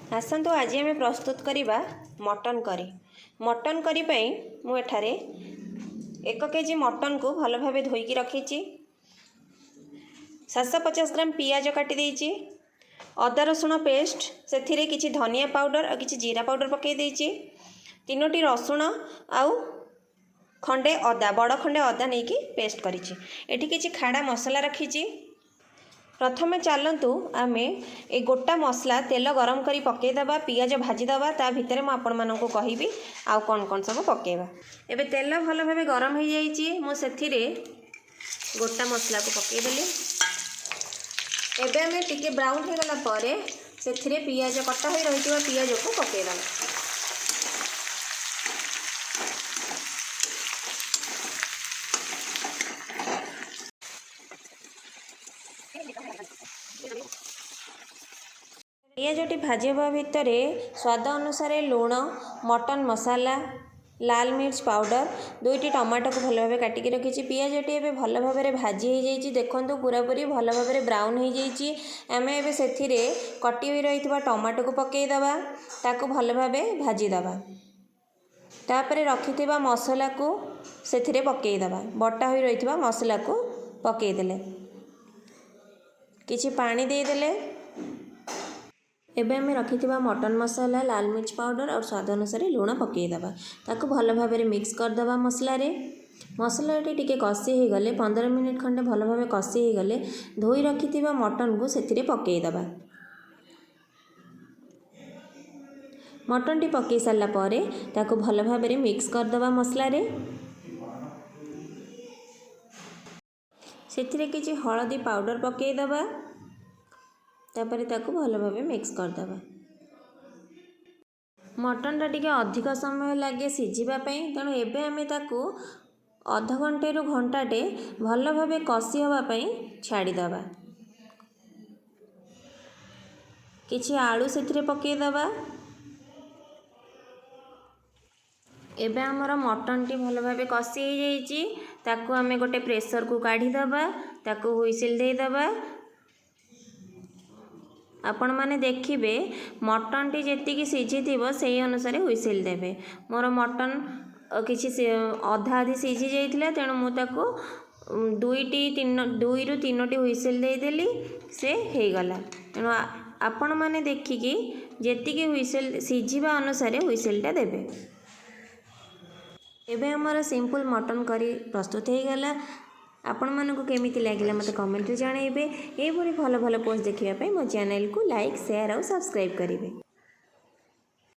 आसतु आज आम प्रस्तुत करवा मटन करी। मटन करी पाई मु एठारे 1 केजी मटन को भल भाव धोईकी रखी 750 ग्राम पियाज काटी देइछि, अदा रसुण पेस्ट से किछि धनिया पाउडर और किछि जीरा पाउडर पकई देइछि, 3टी रसुण आउ खंडे अदा बड़ खंडे अदा नहीं कि पेस्ट करिछि। एठी किछि खाड़ा मसला रखिछि। प्रथमे चलतु आमे ए गोटा मसला तेल गरम करी पकेदेबा, पियाज भाजीदेबा, ता भितर मु आपण मानकु कहिबी आउ कौन कौन सब पकेबा। एबे तेल भल भाव गरम हो जाइछि, मु सेथिरे गोटा मसला को पकेदेली। एबे आमे टिके ब्राउन हो गला परे सेथिरे पियाज कटा होई रहितबा पियाज को पकेदेबा। पियाजटी भाजवा भितर स्वाद अनुसार लुण, मटन मसाला, लाल मिर्च पाउडर, 2टी टमाटो को भल भाव काटिकी रखी। पियाजटी एबे भल भाव भाजी हो जाइए, देखंतु पूरापूरी भल भाव ब्राउन हो जाइए। आम एबे सेथिरे कटी होई रहितबा टमाटो को पकेदेबा, ताकू भल भाव भाजीदेबा। तापरे रखिथिबा मसला को सेथिरे पकेदेबा, बटा होई रहितबा मसला को पकेदेले, किछि पानी देदेले। एबे आमे रखिथिबा मटन मसाला, लाल मिर्च पाउडर और स्वाद अनुसार लुण पकेदेबा, ताकू भल भाव मिक्स करदेबा। मसलाटी टिके कषि हो गले 15 मिनिट खंडे भल भाव कषि हो गले धोई रखिथिबा मटन को सेथिरे पकेदेबा। मटनटी पकई सारा परे ताकू भल भाव मिक्स करदेबा। मसला सेथिरे किछि हळदी पाउडर पकेदेबा, तापर ताकू भल भाव मिक्स करदेबा। मटन टा टिके अधिक समय लगे सिझीबापी, तेणु एबे आमे ताकू अध घंटे रु घंटाटे भल भाव कषि होगापी छाड़ीदेबा। किछि आलू सेथिरे पकेदेबा। एबे आमर मटन टी भल भाव कषि हो जाइछि, ताकू आमे गोटे प्रेशर को काढ़ीदेबा, ताकू हुइसिल देदेबा। आपण माने देखिबे मटन टी जेतिकी सिझी थिबो सेही अनुसार हुइसिल देबे। मोर मटन किछि अधा आधी सिझी जाइथिला, तेणु मु ताकू 2 ରୁ 3टी हुइसिल देदेली, से हे गला। तेणु आपण माने देखिकी जेतिकी हुइसिल सिझीबा अनुसार हुइसिलटा देबे। एबे हमर सिंपल मटन करी प्रस्तुत हो गला। आपण मानकु केमिति लागिला मते कमेंट रे जणाइबे। ए भली भल भल पोस्ट देखिबा पई मो चैनल को लाइक शेयर और सब्सक्राइब करिवे।